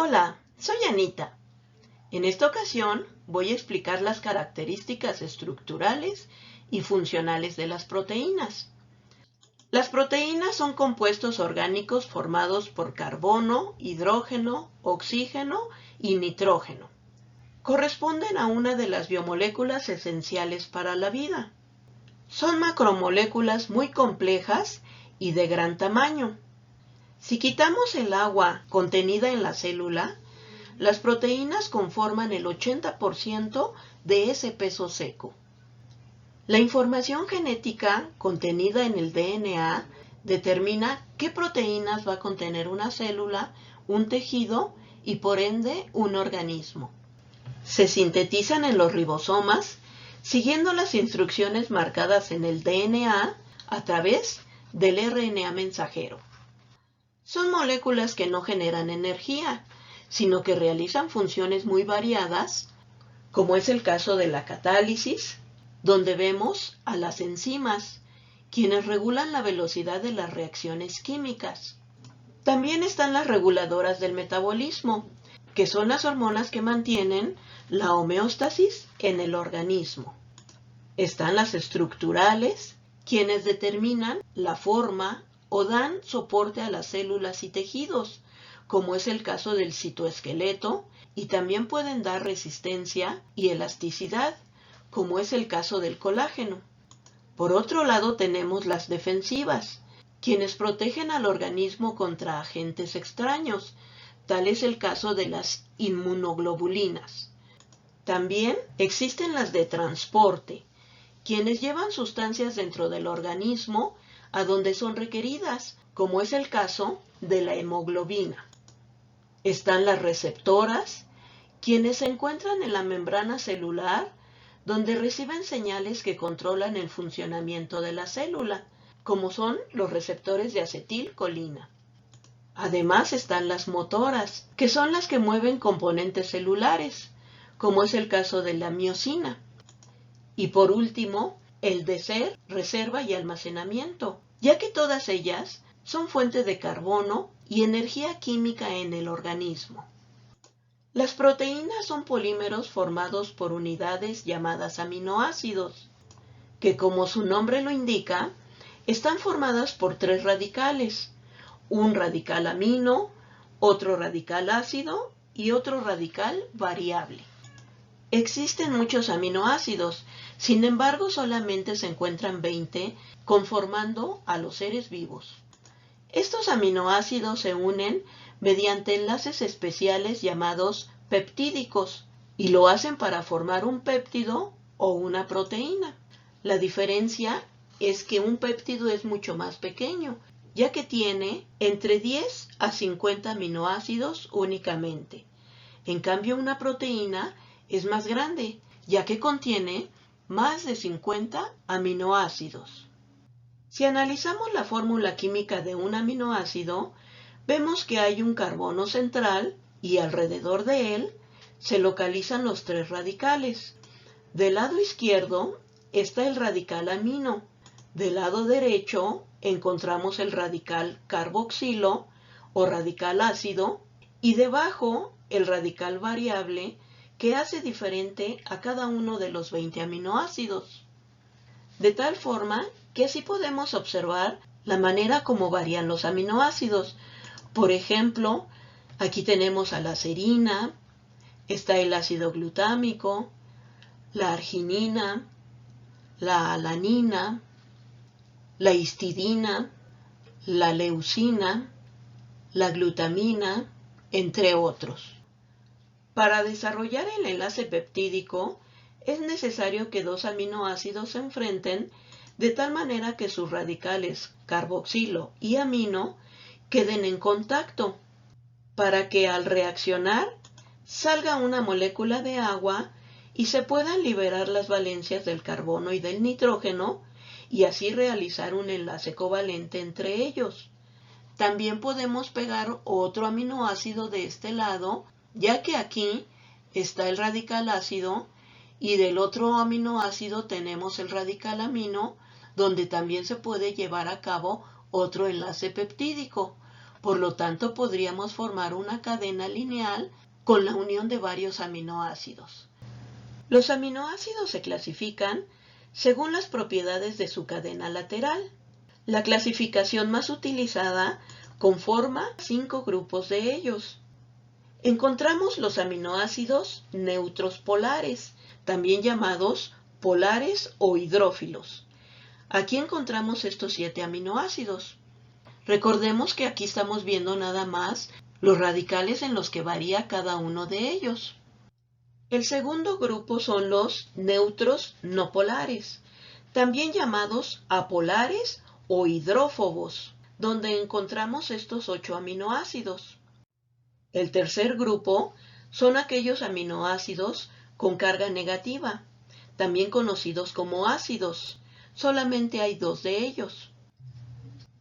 Hola, soy Anita. En esta ocasión voy a explicar las características estructurales y funcionales de las proteínas. Las proteínas son compuestos orgánicos formados por carbono, hidrógeno, oxígeno y nitrógeno. Corresponden a una de las biomoléculas esenciales para la vida. Son macromoléculas muy complejas y de gran tamaño. Si quitamos el agua contenida en la célula, las proteínas conforman el 80% de ese peso seco. La información genética contenida en el DNA determina qué proteínas va a contener una célula, un tejido y por ende un organismo. Se sintetizan en los ribosomas siguiendo las instrucciones marcadas en el DNA a través del RNA mensajero. Son moléculas que no generan energía, sino que realizan funciones muy variadas, como es el caso de la catálisis, donde vemos a las enzimas, quienes regulan la velocidad de las reacciones químicas. También están las reguladoras del metabolismo, que son las hormonas que mantienen la homeostasis en el organismo. Están las estructurales, quienes determinan la forma o dan soporte a las células y tejidos, como es el caso del citoesqueleto, y también pueden dar resistencia y elasticidad, como es el caso del colágeno. Por otro lado tenemos las defensivas, quienes protegen al organismo contra agentes extraños, tal es el caso de las inmunoglobulinas. También existen las de transporte, quienes llevan sustancias dentro del organismo a donde son requeridas, como es el caso de la hemoglobina. Están las receptoras, quienes se encuentran en la membrana celular, donde reciben señales que controlan el funcionamiento de la célula, como son los receptores de acetilcolina. Además están las motoras, que son las que mueven componentes celulares, como es el caso de la miosina. Y por último, el deser, reserva y almacenamiento, ya que todas ellas son fuente de carbono y energía química en el organismo. Las proteínas son polímeros formados por unidades llamadas aminoácidos, que como su nombre lo indica, están formadas por tres radicales, un radical amino, otro radical ácido y otro radical variable. Existen muchos aminoácidos, sin embargo solamente se encuentran 20 conformando a los seres vivos. Estos aminoácidos se unen mediante enlaces especiales llamados peptídicos y lo hacen para formar un péptido o una proteína. La diferencia es que un péptido es mucho más pequeño, ya que tiene entre 10 a 50 aminoácidos únicamente. En cambio, una proteína es más grande, ya que contiene más de 50 aminoácidos. Si analizamos la fórmula química de un aminoácido, vemos que hay un carbono central y alrededor de él se localizan los tres radicales. Del lado izquierdo está el radical amino, del lado derecho encontramos el radical carboxilo o radical ácido y debajo el radical variable que hace diferente a cada uno de los 20 aminoácidos. De tal forma que así podemos observar la manera como varían los aminoácidos. Por ejemplo, aquí tenemos a la serina, está el ácido glutámico, la arginina, la alanina, la histidina, la leucina, la glutamina, entre otros. Para desarrollar el enlace peptídico, es necesario que dos aminoácidos se enfrenten de tal manera que sus radicales carboxilo y amino queden en contacto, para que al reaccionar salga una molécula de agua y se puedan liberar las valencias del carbono y del nitrógeno y así realizar un enlace covalente entre ellos. También podemos pegar otro aminoácido de este lado, ya que aquí está el radical ácido y del otro aminoácido tenemos el radical amino, donde también se puede llevar a cabo otro enlace peptídico. Por lo tanto, podríamos formar una cadena lineal con la unión de varios aminoácidos. Los aminoácidos se clasifican según las propiedades de su cadena lateral. La clasificación más utilizada conforma 5 grupos de ellos. Encontramos los aminoácidos neutros polares, también llamados polares o hidrófilos. Aquí encontramos estos 7 aminoácidos. Recordemos que aquí estamos viendo nada más los radicales en los que varía cada uno de ellos. El segundo grupo son los neutros no polares, también llamados apolares o hidrófobos, donde encontramos estos 8 aminoácidos. El tercer grupo son aquellos aminoácidos con carga negativa, también conocidos como ácidos. Solamente hay 2 de ellos.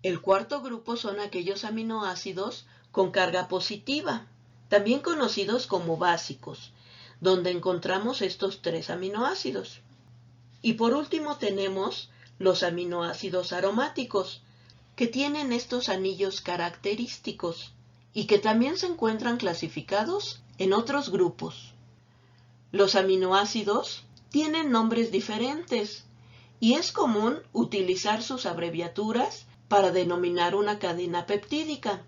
El cuarto grupo son aquellos aminoácidos con carga positiva, también conocidos como básicos, donde encontramos estos 3 aminoácidos. Y por último tenemos los aminoácidos aromáticos, que tienen estos anillos característicos y que también se encuentran clasificados en otros grupos. Los aminoácidos tienen nombres diferentes y es común utilizar sus abreviaturas para denominar una cadena peptídica.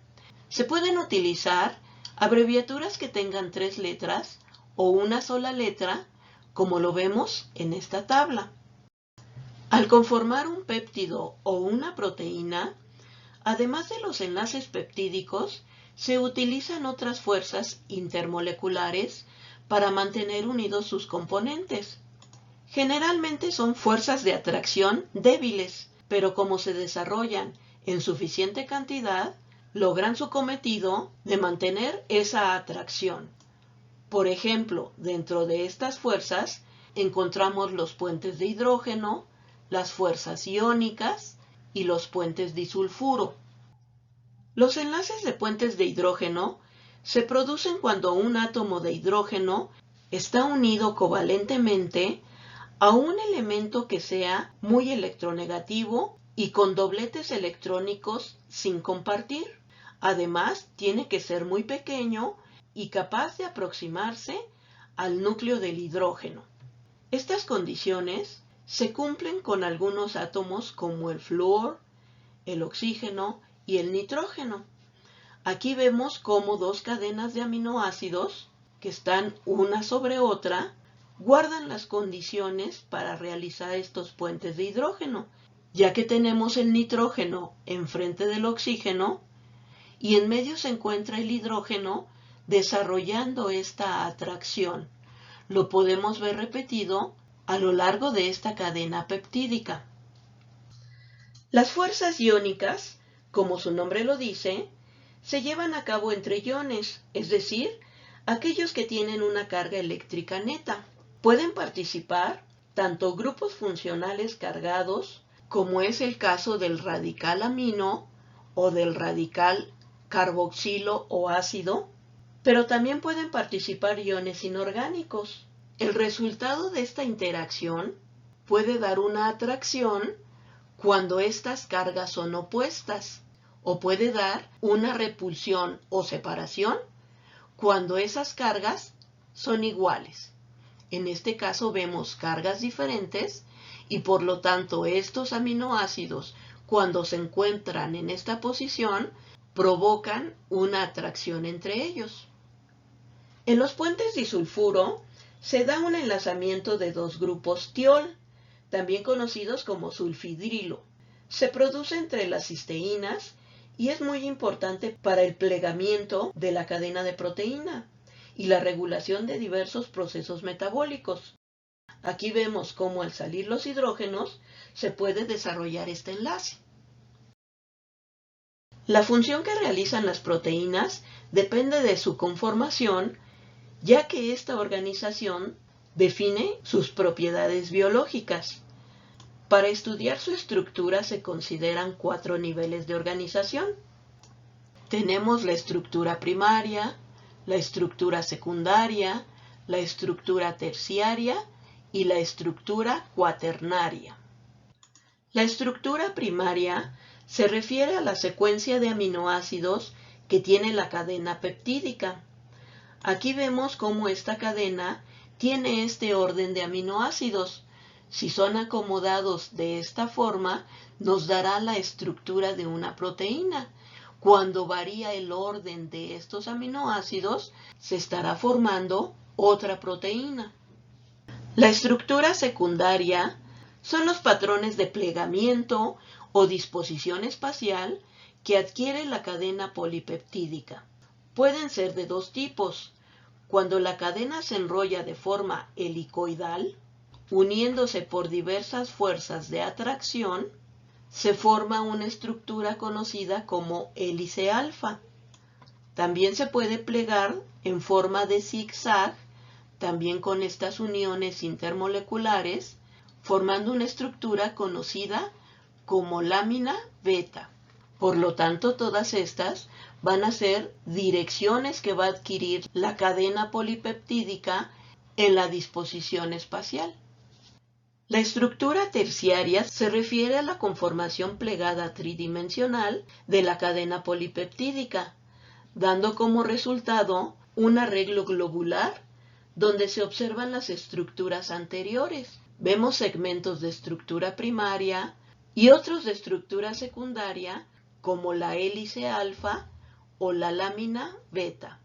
Se pueden utilizar abreviaturas que tengan 3 letras o una sola letra, como lo vemos en esta tabla. Al conformar un péptido o una proteína, además de los enlaces peptídicos, se utilizan otras fuerzas intermoleculares para mantener unidos sus componentes. Generalmente son fuerzas de atracción débiles, pero como se desarrollan en suficiente cantidad, logran su cometido de mantener esa atracción. Por ejemplo, dentro de estas fuerzas encontramos los puentes de hidrógeno, las fuerzas iónicas y los puentes disulfuro. Los enlaces de puentes de hidrógeno se producen cuando un átomo de hidrógeno está unido covalentemente a un elemento que sea muy electronegativo y con dobletes electrónicos sin compartir. Además, tiene que ser muy pequeño y capaz de aproximarse al núcleo del hidrógeno. Estas condiciones se cumplen con algunos átomos como el flúor, el oxígeno y el nitrógeno. Aquí vemos cómo 2 cadenas de aminoácidos, que están una sobre otra, guardan las condiciones para realizar estos puentes de hidrógeno, ya que tenemos el nitrógeno enfrente del oxígeno y en medio se encuentra el hidrógeno desarrollando esta atracción. Lo podemos ver repetido a lo largo de esta cadena peptídica. Las fuerzas iónicas, como su nombre lo dice, se llevan a cabo entre iones, es decir, aquellos que tienen una carga eléctrica neta. Pueden participar tanto grupos funcionales cargados, como es el caso del radical amino o del radical carboxilo o ácido, pero también pueden participar iones inorgánicos. El resultado de esta interacción puede dar una atracción cuando estas cargas son opuestas, o puede dar una repulsión o separación cuando esas cargas son iguales. En este caso vemos cargas diferentes y por lo tanto estos aminoácidos, cuando se encuentran en esta posición, provocan una atracción entre ellos. En los puentes disulfuro se da un enlazamiento de 2 grupos tiol, también conocidos como sulfidrilo. Se produce entre las cisteínas y es muy importante para el plegamiento de la cadena de proteína y la regulación de diversos procesos metabólicos. Aquí vemos cómo al salir los hidrógenos se puede desarrollar este enlace. La función que realizan las proteínas depende de su conformación, ya que esta organización define sus propiedades biológicas. Para estudiar su estructura se consideran 4 niveles de organización. Tenemos la estructura primaria, la estructura secundaria, la estructura terciaria y la estructura cuaternaria. La estructura primaria se refiere a la secuencia de aminoácidos que tiene la cadena peptídica. Aquí vemos cómo esta cadena tiene este orden de aminoácidos. Si son acomodados de esta forma, nos dará la estructura de una proteína. Cuando varía el orden de estos aminoácidos, se estará formando otra proteína. La estructura secundaria son los patrones de plegamiento o disposición espacial que adquiere la cadena polipeptídica. Pueden ser de dos tipos. Cuando la cadena se enrolla de forma helicoidal, uniéndose por diversas fuerzas de atracción, se forma una estructura conocida como hélice alfa. También se puede plegar en forma de zigzag, también con estas uniones intermoleculares, formando una estructura conocida como lámina beta. Por lo tanto, todas estas van a ser direcciones que va a adquirir la cadena polipeptídica en la disposición espacial. La estructura terciaria se refiere a la conformación plegada tridimensional de la cadena polipeptídica, dando como resultado un arreglo globular donde se observan las estructuras anteriores. Vemos segmentos de estructura primaria y otros de estructura secundaria como la hélice alfa o la lámina beta.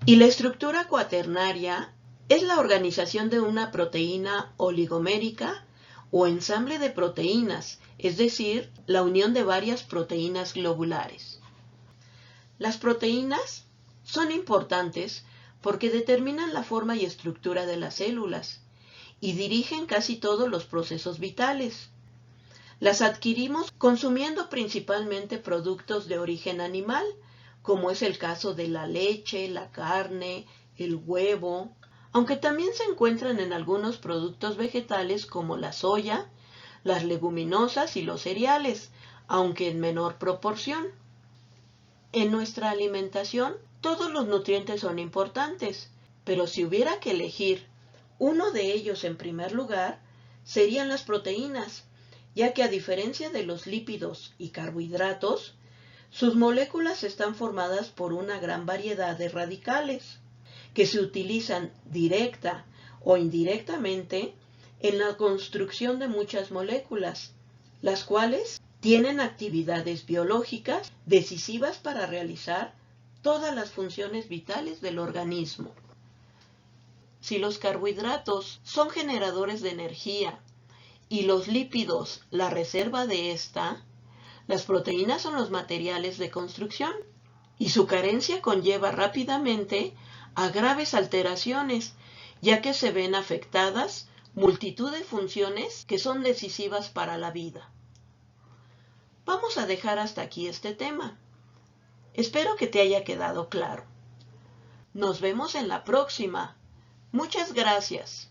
Y la estructura cuaternaria es la organización de una proteína oligomérica o ensamble de proteínas, es decir, la unión de varias proteínas globulares. Las proteínas son importantes porque determinan la forma y estructura de las células y dirigen casi todos los procesos vitales. Las adquirimos consumiendo principalmente productos de origen animal, como es el caso de la leche, la carne, el huevo, aunque también se encuentran en algunos productos vegetales como la soya, las leguminosas y los cereales, aunque en menor proporción. En nuestra alimentación, todos los nutrientes son importantes, pero si hubiera que elegir uno de ellos en primer lugar, serían las proteínas, ya que a diferencia de los lípidos y carbohidratos, sus moléculas están formadas por una gran variedad de radicales, que se utilizan directa o indirectamente en la construcción de muchas moléculas, las cuales tienen actividades biológicas decisivas para realizar todas las funciones vitales del organismo. Si los carbohidratos son generadores de energía y los lípidos la reserva de esta, las proteínas son los materiales de construcción y su carencia conlleva rápidamente a graves alteraciones, ya que se ven afectadas multitud de funciones que son decisivas para la vida. Vamos a dejar hasta aquí este tema. Espero que te haya quedado claro. Nos vemos en la próxima. Muchas gracias.